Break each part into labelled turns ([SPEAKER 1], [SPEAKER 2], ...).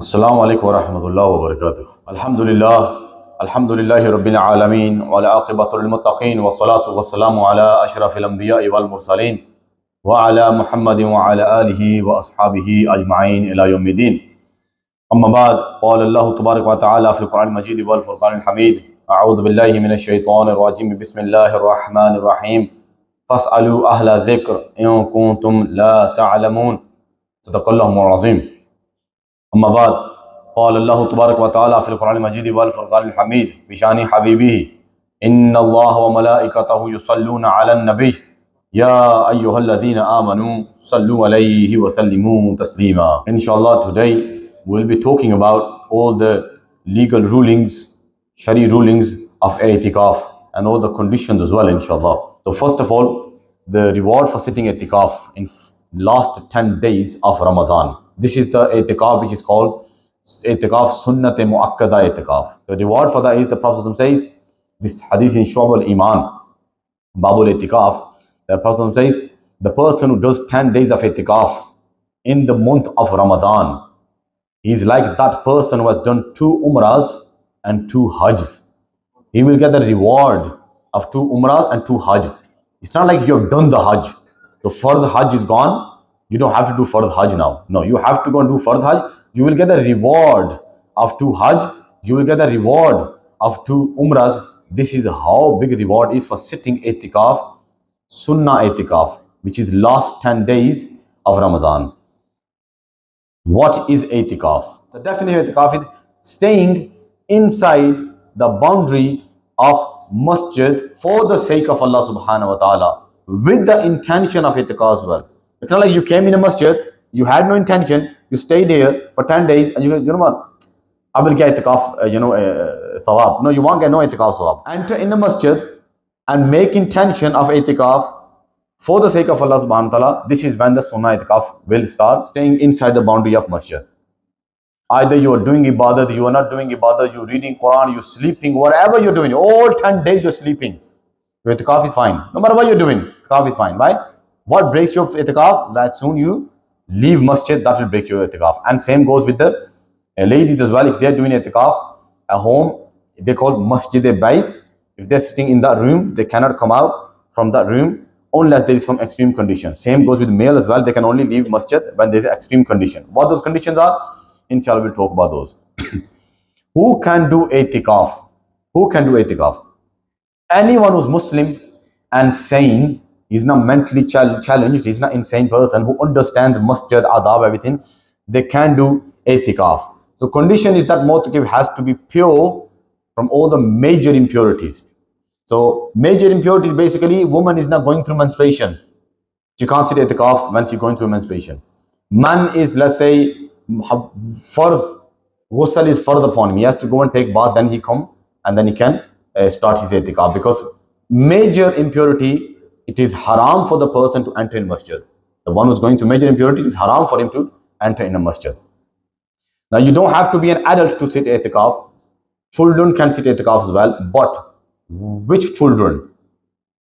[SPEAKER 1] Assalamu alaikum wa rahmatullahi wa barakatuh. Alhamdulillahi rabbil alameen wa ala aqibatul muttaqeen wa salatu wa salamu ala ashrafil anbiya'i wal mursaleen wa ala Muhammadin wa ala alihi wa ashabihi ajma'in ila yawmiddin. Amma ba'd, qala Allah tabarak wa ta'ala fi al-Qur'an al-Majid wal Furqan al-Hamid. A'udhu billahi minash shaitanir rajim. Bismillahir rahmanir rahim. Fas'alu ahla dhikr in kuntum la ta'lamun. Sadaqallahu azim. أما بعد قال الله تبارك وتعالى في القرآن المجيد والفرقان الحميد بشان حبيبه إن الله وملائكته يصلون على النبي يا أيها الذين آمنوا صلوا عليه وسلموا تسليما. Inshallah, today we'll be talking about all the legal rulings, Shari rulings of i'tikaf and all the conditions as well, inshallah. So first of all, the reward for sitting i'tikaf in last 10 days of Ramadan. This is the i'tikaf which is called i'tikaf sunnat muakkada i'tikaf. The reward for that is, the Prophet says, this hadith in Shu'ab al-Iman, Babul i'tikaf, the Prophet says, the person who does 10 days of i'tikaf in the month of Ramadan, he is like that person who has done 2 umrahs and 2 hajjs. He will get the reward of 2 umrahs and 2 hajjs. It's not like you have done the hajj. The fard hajj is gone. You don't have to do fard hajj now. No, you have to go and do fard hajj. You will get the reward of 2 hajj. You will get the reward of 2 umrahs. This is how big reward is for sitting i'tikaf, sunnah i'tikaf, which is last 10 days of Ramadan. What is i'tikaf? The definition of i'tikaf is staying inside the boundary of masjid for the sake of Allah subhanahu wa ta'ala, with the intention of i'tikaf as well. It's not like you came in a masjid, you had no intention, you stayed there for 10 days and you know what, I will get i'tikaf, sawab. No, you won't get no i'tikaf sawab. Enter in a masjid and make intention of i'tikaf for the sake of Allah subhanahu wa ta'ala. This is when the sunnah i'tikaf will start, staying inside the boundary of masjid. Either you are doing ibadat, you are not doing ibadat, you're reading Quran, you're sleeping, whatever you're doing, all 10 days you're sleeping, your i'tikaf is fine. No matter what you're doing, i'tikaf is fine. Why? What breaks your i'tikaf? That soon you leave masjid, that will break your i'tikaf. And same goes with the ladies as well. If they're doing i'tikaf at home, they call masjid bayt. If they're sitting in that room, they cannot come out from that room unless there is some extreme condition. Same goes with male as well. They can only leave masjid when there is an extreme condition. What those conditions are, inshallah we'll talk about those. Who can do i'tikaf? Who can do i'tikaf? Anyone who's Muslim and sane, he's not mentally challenged, he's not insane person who understands masjid, adab, everything, they can do i'tikaf. So condition is that mu'takif has to be pure from all the major impurities. So major impurities, basically, woman is not going through menstruation. She can't sit i'tikaf when she's going through menstruation. Man is, let's say, ghusl is fard upon him. He has to go and take bath, then he come and then he can start his i'tikaf. Because major impurity, it is haram for the person to enter in masjid. The one who's going through major impurity, it is haram for him to enter in a masjid. Now you don't have to be an adult to sit i'tikaf. Children can sit i'tikaf as well. But which children?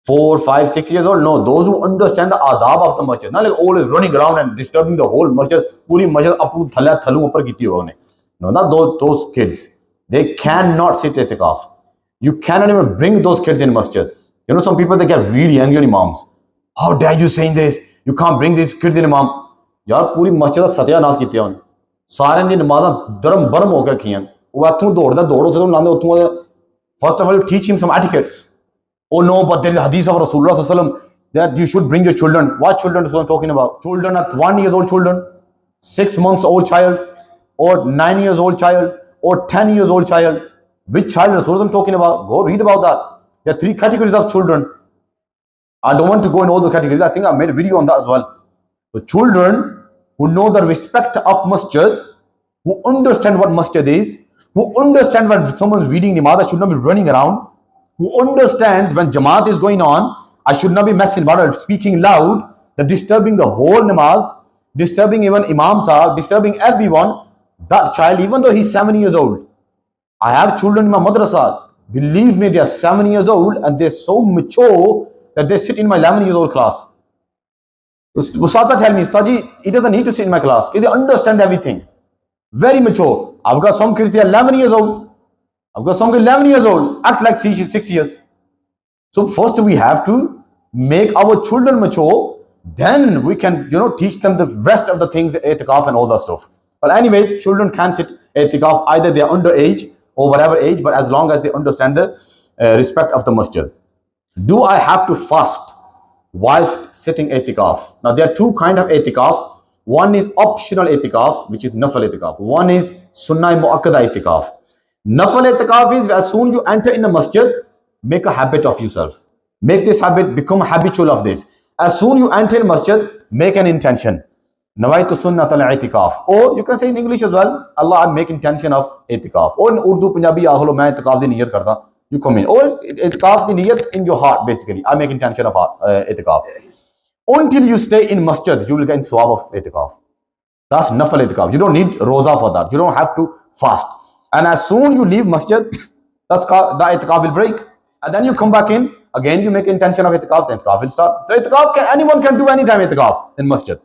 [SPEAKER 1] 4, 5, 6 years old? No, those who understand the adab of the masjid. Not like always running around and disturbing the whole masjid. Puri masjid apu thala thalu upar kiti hoga. No, not those kids. They cannot sit i'tikaf. You cannot even bring those kids in masjid. You know, some people, they get really angry on imams. How dare you saying this? You can't bring these kids in imam. Yaar, puri masjid satyanas kiti hai. Saren di namazan daram baram ho gaya kiyan. Wo athu dorda dodo se lande uthu. First of all, you teach him some etiquettes. Oh no, but there is a hadith of Rasulullah sallallahu alaihi wasallam that you should bring your children. What children is what I'm talking about? Children at 1 year old children, 6 months old child, or 9 years old child, or 10 years old child. Which child Rasulullah is talking about? Go read about that. There are 3 categories of children. I don't want to go in all the categories. I think I made a video on that as well. The children who know the respect of masjid, who understand what masjid is, who understand when someone is reading namaz, I should not be running around, who understand when jamaat is going on, I should not be messing about it, speaking loud, that disturbing the whole namaz, disturbing even imam sahab, disturbing everyone. That child, even though he's 7 years old, I have children in my madrasa. Believe me, they are 7 years old and they're so mature that they sit in my 11 years old class. Usada tell me, Ustaji, he doesn't need to sit in my class because he understands everything. Very mature. I've got some kids, they are 11 years old. I've got some kids 11 years old, act like she's 6 years. So first we have to make our children mature, then we can, teach them the rest of the things, itikaf and all that stuff. But anyway, children can sit itikaf, either they are underage or whatever age, but as long as they understand the respect of the masjid. Do I have to fast whilst sitting itikaf? Now there are two kind of itikaf. One is optional itikaf, which is nafal itikaf. One is sunnah muakkada itikaf. Nafal itikaf is as soon you enter in a masjid, make a habit of yourself. Make this habit, become habitual of this. As soon you enter in masjid, make an intention. Nawaitu sunnat al-itikaf. Or you can say in English as well, Allah, I make intention of itikaf. Or in Urdu, Punjabi, ahlo main itikaf di niyat karta. You come in. Or itikaf di niyat in your heart, basically. I make intention of itikaf. Until you stay in masjid, you will get in sawab of itikaf. That's nafal itikaf. You don't need roza for that. You don't have to fast. And as soon you leave masjid, the itikaf will break. And then you come back in, again you make intention of itikaf, then itikaf will start. The itikaf anyone can do anytime itikaf in masjid.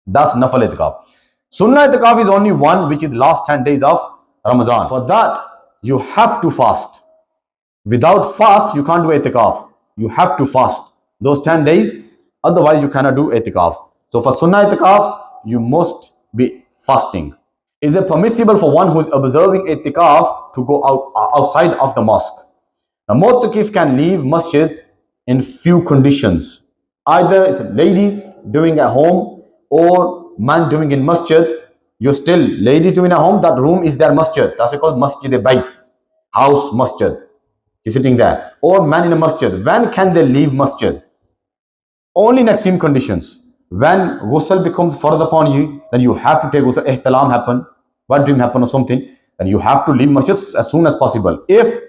[SPEAKER 1] That's nafal itikaf. Sunnah itikaf is only one, which is last 10 days of Ramadan. For that, you have to fast. Without fast, you can't do itikaf. You have to fast those 10 days, otherwise you cannot do itikaf. So for sunnah itikaf, you must be fasting. Is it permissible for one who is observing itikaf to go outside of the mosque? Now, mu'takif can leave masjid in few conditions. Either it's ladies doing at home or man doing in masjid. You're still lady doing at home, that room is their masjid. That's called masjid bayt, house masjid. You're sitting there. Or man in a masjid. When can they leave masjid? Only in extreme conditions. When ghusl becomes further upon you, then you have to take ghusl. Ihtilam happen, wet dream happen or something, then you have to leave masjid as soon as possible. If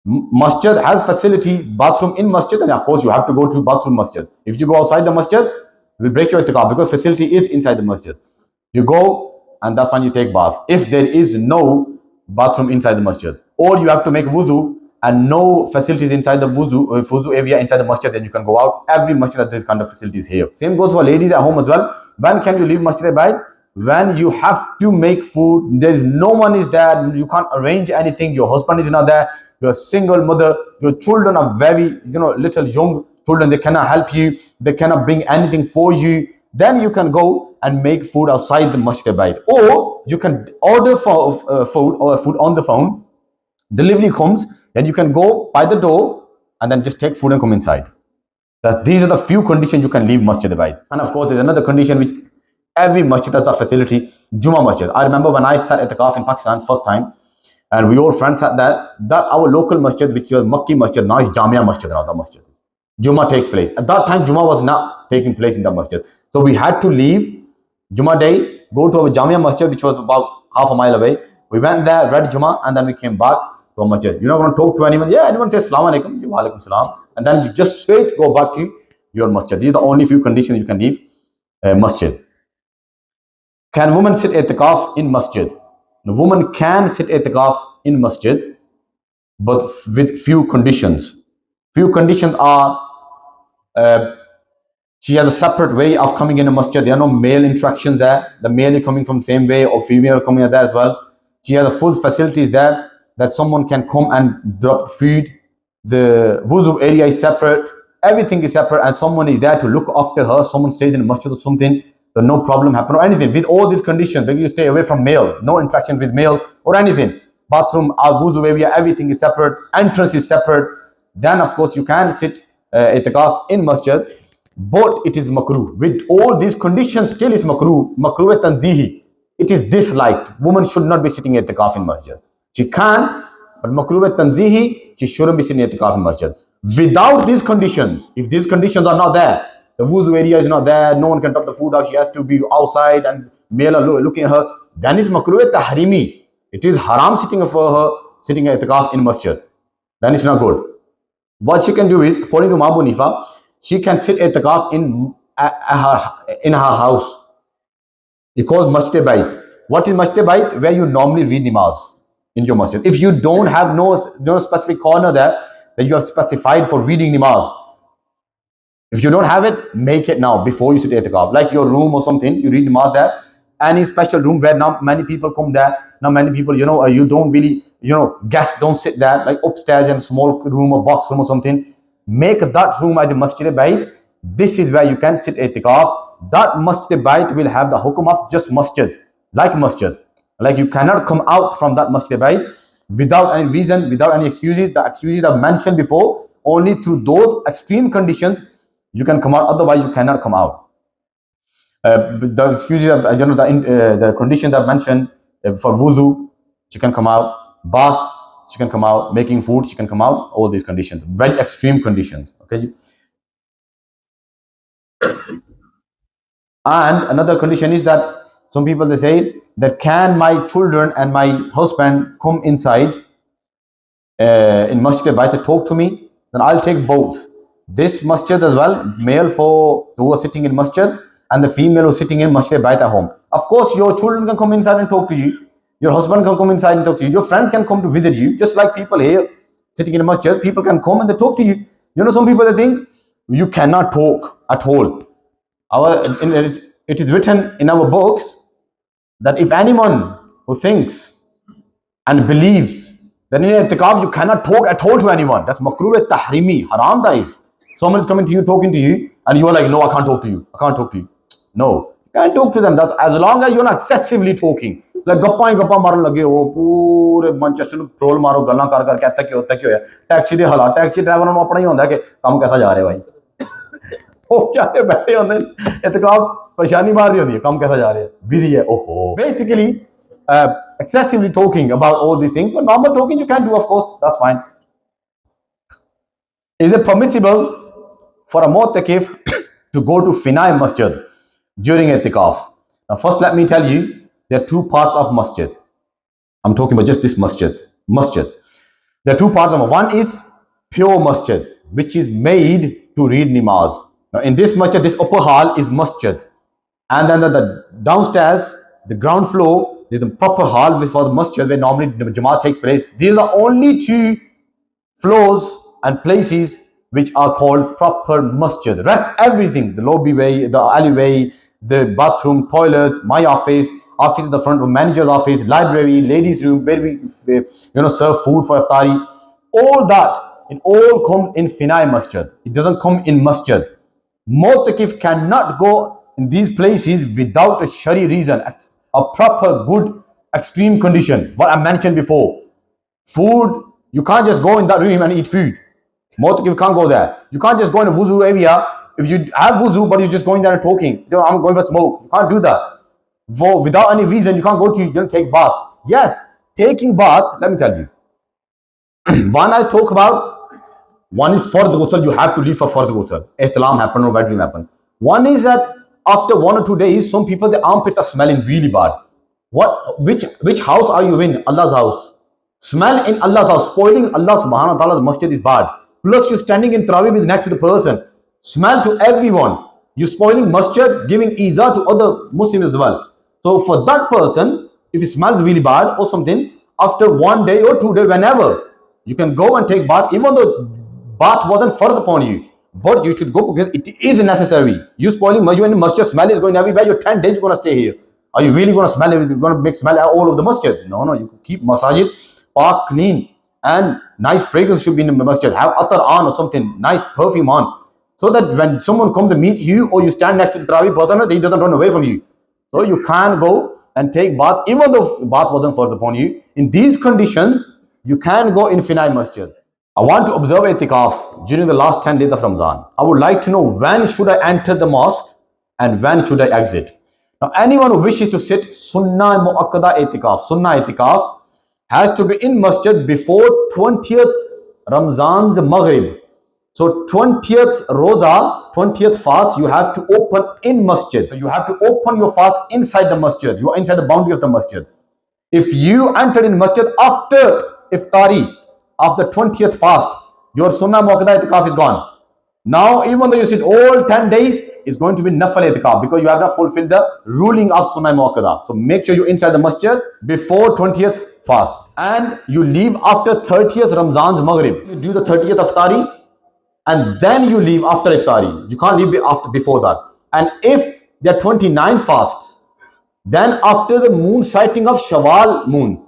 [SPEAKER 1] masjid has facility, bathroom in masjid, then of course you have to go to bathroom masjid. If you go outside the masjid, it will break your itikaf because facility is inside the masjid. You go and that's when you take bath. If there is no bathroom inside the masjid, or you have to make wudu and no facilities inside the wudu area inside the masjid, then you can go out. Every masjid has this kind of facilities here. Same goes for ladies at home as well. When can you leave masjid bayt? When you have to make food, there is no one is there, you can't arrange anything, your husband is not there, you're a single mother, your children are very, little young children, they cannot help you, they cannot bring anything for you, then you can go and make food outside the masjid bayt. Or you can order for food on the phone, delivery comes, then you can go by the door and then just take food and come inside. These are the few conditions you can leave masjid bayt. And of course there's another condition which every masjid has a facility, Juma masjid. I remember when I sat itikaf in Pakistan first time, and we all friends had that our local masjid, which was Makki masjid, now is Jamia masjid, now the masjid. Juma takes place. At that time, Juma was not taking place in the masjid. So we had to leave Juma day, go to our Jamia masjid, which was about half a mile away. We went there, read Juma, and then we came back to a masjid. You're not going to talk to anyone. Yeah, anyone says Assalamu alaikum, wa alaikum salam, and then you just straight go back to your masjid. These are the only few conditions you can leave masjid. Can women sit itikaf in masjid? The woman can sit itikaf in masjid, but with few conditions. Few conditions are she has a separate way of coming in a masjid. There are no male interactions there. The male is coming from the same way, or female coming there as well. She has a full facilities there that someone can come and drop food. The wuzu area is separate. Everything is separate, and someone is there to look after her. Someone stays in the masjid or something. Then no problem happen or anything. With all these conditions, maybe you stay away from male, no interaction with male or anything. Bathroom, wuzu area, everything is separate. Entrance is separate. Then of course you can sit itikaf in masjid, but it is makruh. With all these conditions, still is makruh. Makruh tanzihi. It is disliked. Woman should not be sitting itikaf in masjid. She can, but makruh tanzihi, she shouldn't be sitting itikaf in masjid. Without these conditions, if these conditions are not there, the wuzu area is not there, no one can top the food out, she has to be outside and male are looking at her, then it's makruh tahrimi. It is haram sitting for her, sitting itikaf in masjid. Then it's not good. What she can do is, according to Abu Hanifa, she can sit itikaf in her house. It calls masjid bayt. What is masjid bayt? Where you normally read namaz in your masjid. If you don't have no specific corner there that you have specified for reading namaz, if you don't have it, make it now before you sit itikaf. Like your room or something, you read namaz there. any special room where not many people come there. Not many people, you don't really, guests don't sit there, like upstairs in a small room or box room or something. Make that room as a masjid bait. This is where you can sit itikaf. That masjid bait will have the hukum of just masjid, like masjid. Like you cannot come out from that masjid bait without any reason, without any excuses. The excuses are mentioned before. Only through those extreme conditions you can come out. Otherwise, you cannot come out. The excuses of the conditions I've mentioned for wudu, she can come out. Bath, she can come out. Making food, she can come out. All these conditions, very extreme conditions. Okay. And another condition is that some people they say that can my children and my husband come inside in masjid bait to talk to me? Then I'll take both. This masjid as well, male for who are sitting in masjid and the female who's sitting in masjid bait at home. Of course, your children can come inside and talk to you. Your husband can come inside and talk to you. Your friends can come to visit you, just like people here sitting in a masjid. People can come and they talk to you. Some people they think you cannot talk at all. It is written in our books that if anyone who thinks and believes that in i'tikaf you cannot talk at all to anyone, that's makruh tahrimi, haram that is. Someone is coming to you, talking to you, and you are like, no, I can't talk to you. I can't talk to you. No, you can't talk to them. That's as long as you're not excessively talking. Like गप्पा ही गप्पा मारन लगे हो पूरे Manchester ਨੂੰ troll मारो गल्लां कर कर कहता कि होता क्या है टैक्सी ਦੇ ਹਾਲਾਤ टैक्सी ड्राइवर ਨੂੰ ਆਪਣਾ ਹੀ ਹੁੰਦਾ ਕਿ ਕੰਮ कैसा जा रहा है भाई ਉਹ ਚਾਰੇ बैठे होंगे इतकाफ परेशानी मार दी होती है काम कैसा जा रहा है बिजी है ओहो basically excessively talking about all these things, but normal talking you can do, of course, that's fine. Is it permissible for a mu'takif to go to Finai Masjid during itikaf? Now first let me tell you, there are two parts of masjid. I'm talking about just this masjid. There are two parts of it. One is pure masjid, which is made to read namaz. Now in this masjid, this upper hall is masjid, and then the downstairs, the ground floor, there's the proper hall for the masjid where normally the Jamaat takes place. These are the only two floors and places which are called proper masjid. The rest, everything, the lobby way, the alleyway, the bathroom, toilets, my office at the front of manager's office, library, ladies' room, where we serve food for iftari. All that, it all comes in Finai Masjid. It doesn't come in masjid. Mu'takif cannot go in these places without a shari reason, a proper good extreme condition. What I mentioned before, food, you can't just go in that room and eat food. Mu'takif can't go there. You can't just go in a wuzu area. If you have wuzu but you're just going there and talking, I'm going for smoke, you can't do that. Without any reason, you can't go to take bath. Yes, taking bath, let me tell you. One I talk about, one is fard ghusl, you have to leave for fard ghusl. Ihtilam happen or wet dream happen. One is that after 1 or 2 days, some people, the armpits are smelling really bad. Which house are you in? Allah's house. Smell in Allah's house, spoiling Allah subhanahu wa ta'ala's masjid is bad. Plus you're standing in Tarawih with next to the person. Smell to everyone. You're spoiling masjid, giving iza to other Muslims as well. So for that person, if it smells really bad or something, after 1 day or 2 days, whenever, you can go and take bath, even though bath wasn't fard upon you. But you should go because it is necessary. You spoiling masjid, smell is going everywhere. You're 10 days going to stay here. Are you really going to smell it? You're going to make smell all of the masjid? No. You keep masajid park clean and nice fragrance should be in the masjid. Have atar on or something, nice perfume on. So that when someone comes to meet you or you stand next to the Tarawih person, he doesn't run away from you. So you can go and take bath even though bath wasn't forced upon you. In these conditions, you can go in Finai Masjid. I want to observe itikaf during the last 10 days of Ramzan. I would like to know when should I enter the mosque and when should I exit. Now anyone who wishes to sit Sunnah Mu'akkada itikaf has to be in masjid before 20th Ramzan's Maghrib. So 20th Roza, 20th fast, you have to open in masjid. So you have to open your fast inside the masjid. You are inside the boundary of the masjid. If you entered in masjid after iftari, after 20th fast, your Sunnah Mu'akkada itikaf is gone. Now, even though you sit all 10 days, it's going to be nafal itikaf because you have not fulfilled the ruling of Sunnah Mu'akkada. So make sure you're inside the masjid before 20th fast. And you leave after 30th Ramzan's Maghrib. You do the 30th iftari and then you leave after iftari. You can't leave before that. And if there are 29 fasts, Then after the moon sighting of Shawwal moon,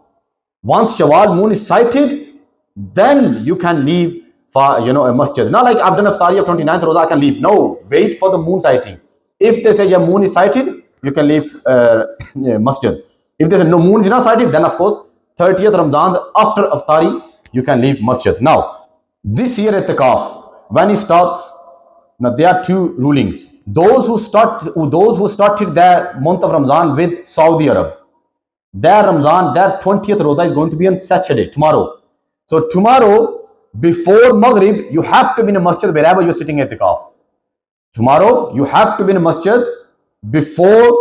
[SPEAKER 1] once Shawwal moon is sighted, then you can leave for a masjid. Not like I've done iftari of 29th Rosa, I can leave. No, wait for the moon sighting. If they say your moon is sighted, you can leave masjid. If they say no, moon is not sighted, then of course 30th Ramadan after iftari you can leave masjid. Now this year itikaf, when it starts, now there are two rulings. Those who started their month of Ramadan with Saudi Arab, their Ramadan, their 20th Roza is going to be on Saturday, tomorrow. So tomorrow, before Maghrib, you have to be in a masjid wherever you're sitting at itikaf. Tomorrow, you have to be in a masjid before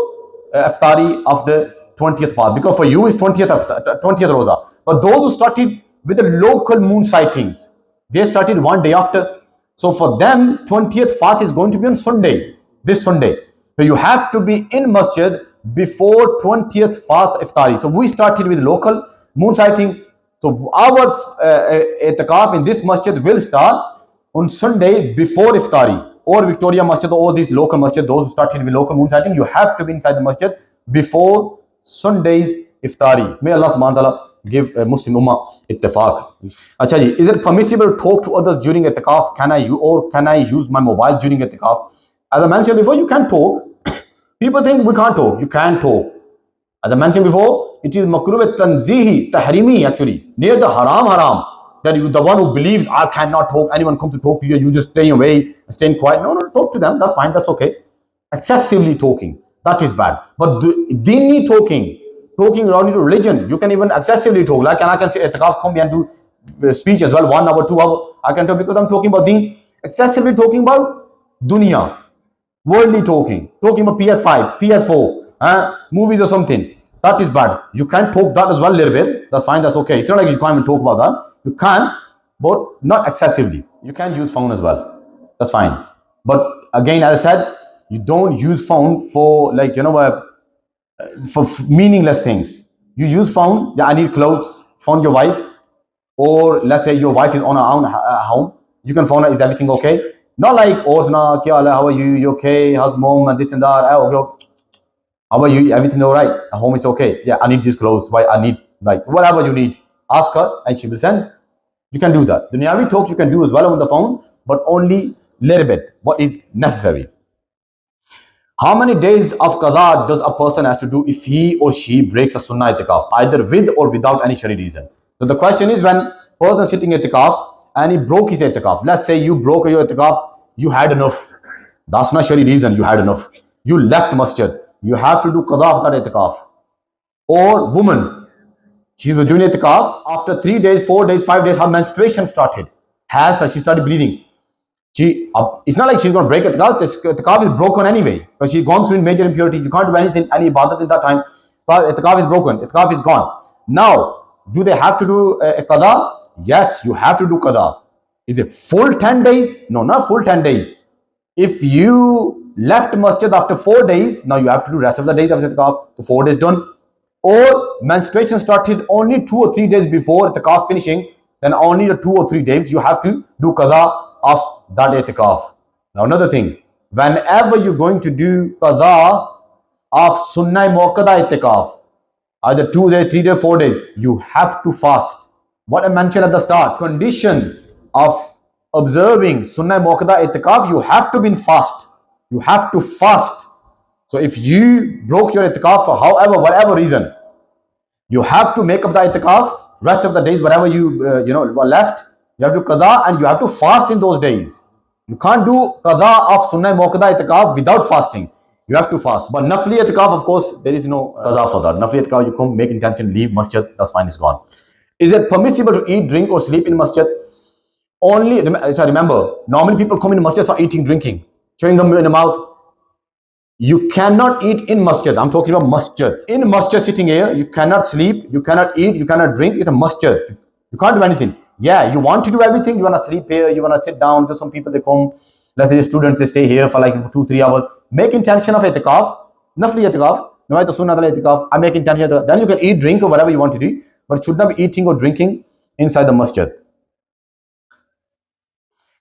[SPEAKER 1] iftari of the 20th fast, because for you is 20th Roza. But those who started with the local moon sightings, they started one day after. So for them, 20th fast is going to be on Sunday, this Sunday. So you have to be in masjid before 20th fast iftari. So we started with local moon sighting. So our itikaf in this masjid will start on Sunday before iftari, or Victoria Masjid, or these local masjid, those who started with local moon sighting, you have to be inside the masjid before Sunday's iftari. May Allah subhanahu wa ta'ala give Muslim Ummah ittifaq. Acha ji, is it permissible to talk to others during itikaf? Can I use my mobile during itikaf? As I mentioned before, you can talk. People think we can't talk. You can talk. As I mentioned before, it is makruh tanzihi, tahrimi actually, near the haram. That you, the one who believes I cannot talk, anyone comes to talk to you, you just stay away, staying quiet. No, talk to them. That's fine. That's okay. Excessively talking, that is bad. But dini talking around your religion, you can even excessively talk. Like, and I can say, itikaf, come and do speech as well, 1 hour, 2 hour. I can talk because I'm talking about deen. Excessively talking about dunya, worldly talking about PS5, PS4, movies or something. That is bad. You can talk that as well a little bit. That's fine. That's okay. It's not like you can't even talk about that. You can, but not excessively. You can use phone as well. That's fine. But again, as I said, you don't use phone for for meaningless things. You use phone. Yeah, I need clothes. Phone your wife, or let's say your wife is on her own home. You can phone her. Is everything okay? Not like, oh, how are you? You okay? How's mom and this and that? Oh, okay. How about you? Everything all right? At home is okay. Yeah, I need these clothes. Why? I need like whatever you need. Ask her and she will send. You can do that. Dunyavi talks you can do as well on the phone, but only little bit. What is necessary? How many days of qada does a person have to do if he or she breaks a sunnah itikaf, either with or without any shari reason? So the question is, when person sitting itikaf and he broke his itikaf. Let's say you broke your itikaf, you had enough. That's not shari reason. You had enough. You left masjid. You have to do qada of that itikaf. Or woman, she was doing itikaf. After 3 days, 4 days, 5 days, her menstruation started. She started bleeding. It's not like she's going to break itikaf. The itikaf is broken anyway, because she's gone through major impurity. You can't do anything, any ibadat in that time. So itikaf is broken. Itikaf is gone. Now, do they have to do a qada? Yes, you have to do qada. Is it full 10 days? No, not full 10 days. If you left masjid after 4 days, now you have to do rest of the days of itikaf. The 4 days done. Or menstruation started only 2 or 3 days before itikaf finishing, then only the 2 or 3 days you have to do qada of that itikaf. Now another thing, whenever you're going to do qada of sunnah muakkada itikaf, either 2 days, 3 days, 4 days, you have to fast. What I mentioned at the start, condition of observing sunnah muakkada itikaf, you have to be fast. You have to fast. So if you broke your itikaf for whatever reason, you have to make up the itikaf. Rest of the days, whatever you were left, you have to qada and you have to fast in those days. You can't do qada of sunnah muakkada itikaf without fasting. You have to fast. But nafli itikaf, of course, there is no qada for that. Nafli itikaf, you come, make intention, leave masjid, that's fine, it's gone. Is it permissible to eat, drink, or sleep in masjid? Only, remember, normally people come in masjid for eating, drinking, chewing gum in the mouth. You cannot eat in masjid. I'm talking about masjid. In masjid sitting here, you cannot sleep, you cannot eat, you cannot drink. It's a masjid. You can't do anything. Yeah, you want to do everything. You want to sleep here, you want to sit down. Just some people, they come, let's say the students, they stay here for like 2-3 hours. Make intention of itikaf, nafli itikaf, nawaitu sunnah itikaf. I make intention. Then you can eat, drink, or whatever you want to do. But it should not be eating or drinking inside the masjid.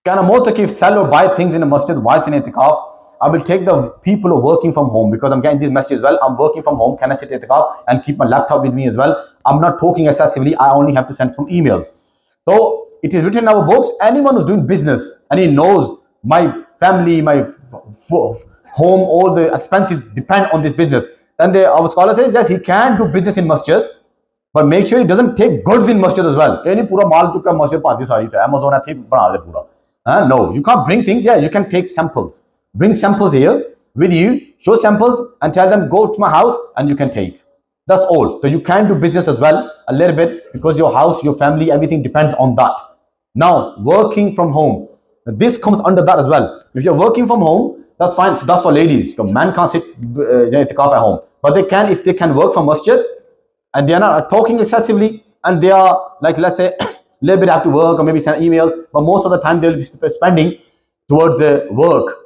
[SPEAKER 1] Can a mu'takif sell or buy things in a masjid whilst in itikaf? I will take the people who are working from home, because I'm getting these messages as well. I'm working from home. Can I sit at the car and keep my laptop with me as well? I'm not talking excessively. I only have to send some emails. So it is written in our books, anyone who's doing business and he knows my family, my home, all the expenses depend on this business, then our scholar says, yes, he can do business in masjid, but make sure he doesn't take goods in masjid as well. Any pura mal chukka masjid party sari tha Amazon athi bana de pura. No, you can't bring things. Yeah, you can take samples. Bring samples here with you, show samples and tell them, go to my house and you can take. That's all. So you can do business as well a little bit, because your house, your family, everything depends on that. Now, working from home. This comes under that as well. If you're working from home, that's fine. That's for ladies. Man can't sit itikaf at home. But they can, if they can work from masjid and they are not talking excessively and they are, like, let's say, a little bit have to work or maybe send email, but most of the time they'll be spending towards work,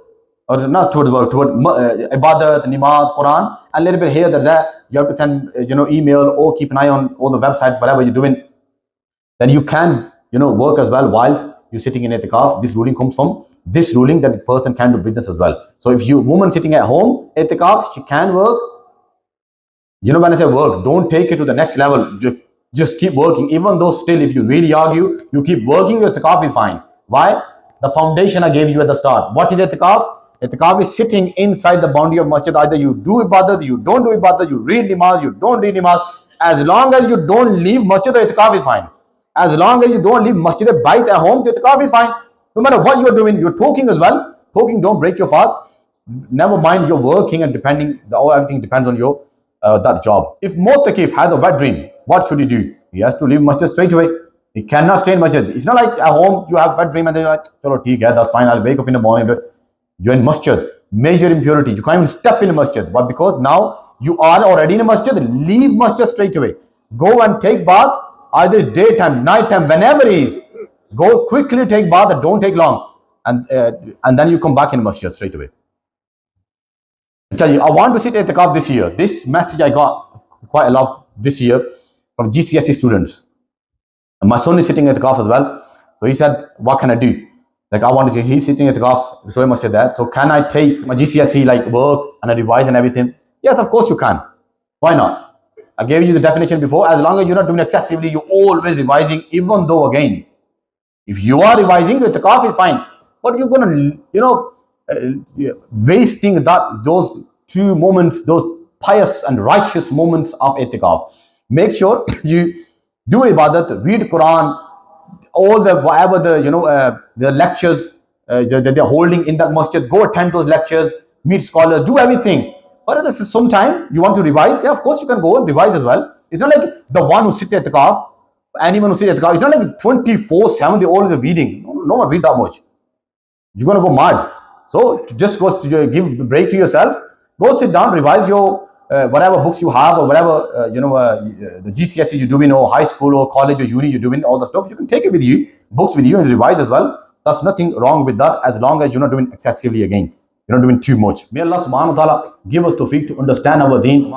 [SPEAKER 1] or not towards work, toward ibadat, namaz, Quran, a little bit here, there. You have to send, email or keep an eye on all the websites, whatever you're doing. Then you can, work as well whilst you're sitting in itikaf. This ruling comes from this ruling that the person can do business as well. So if you woman sitting at home, itikaf, she can work. When I say work, don't take it to the next level. Just keep working. Even though still, if you really argue, you keep working, your itikaf is fine. Why? The foundation I gave you at the start. What is itikaf? Itikaf is sitting inside the boundary of masjid. Either you do ibadat, you don't do ibadat, you read namaz, you don't read namaz. As long as you don't leave masjid, the itikaf is fine. As long as you don't leave masjid bait at home, the itikaf is fine. No matter what you're doing, you're talking as well. Talking, don't break your fast. Never mind, you're working and everything depends on your that job. If mu'takif has a wet dream, what should he do? He has to leave masjid straight away. He cannot stay in masjid. It's not like at home you have wet dream and then you're like, chalo, theek hai, that's fine, I'll wake up in the morning. But you're in masjid, major impurity. You can't even step in a masjid. But because now you are already in a masjid, leave masjid straight away. Go and take bath, either daytime, nighttime, whenever it is. Go quickly, take bath, and don't take long. And then you come back in masjid straight away. I want to sit at itikaf this year. This message I got quite a lot this year from GCSE students. And my son is sitting at itikaf as well. So he said, what can I do? Like, I want to say, he's sitting at itikaf, very much there. So can I take my GCSE like work and I revise and everything? Yes, of course you can. Why not? I gave you the definition before. As long as you're not doing excessively, you're always revising, even though again, if you are revising, the itikaf is fine. But you're going to, wasting those 2 moments, those pious and righteous moments of itikaf. Make sure you do ibadat, read Quran, all the whatever the lectures that they're holding in that masjid. Go attend those lectures, meet scholars, do everything. But at the same time, you want to revise? Yeah, of course you can go and revise as well. It's not like the one who sits at itikaf, anyone who sits at itikaf. It's not like 24/7 they always are reading. No one reads that much. You're gonna go mad. So just go give a break to yourself. Go sit down, revise your whatever books you have, or whatever the GCSE you're doing, or high school or college or uni you're doing, all the stuff. You can take it with you, books with you, and revise as well. There's nothing wrong with that, as long as you're not doing excessively again. You're not doing too much. May Allah subhanahu wa ta'ala give us tawfiq to understand our deen.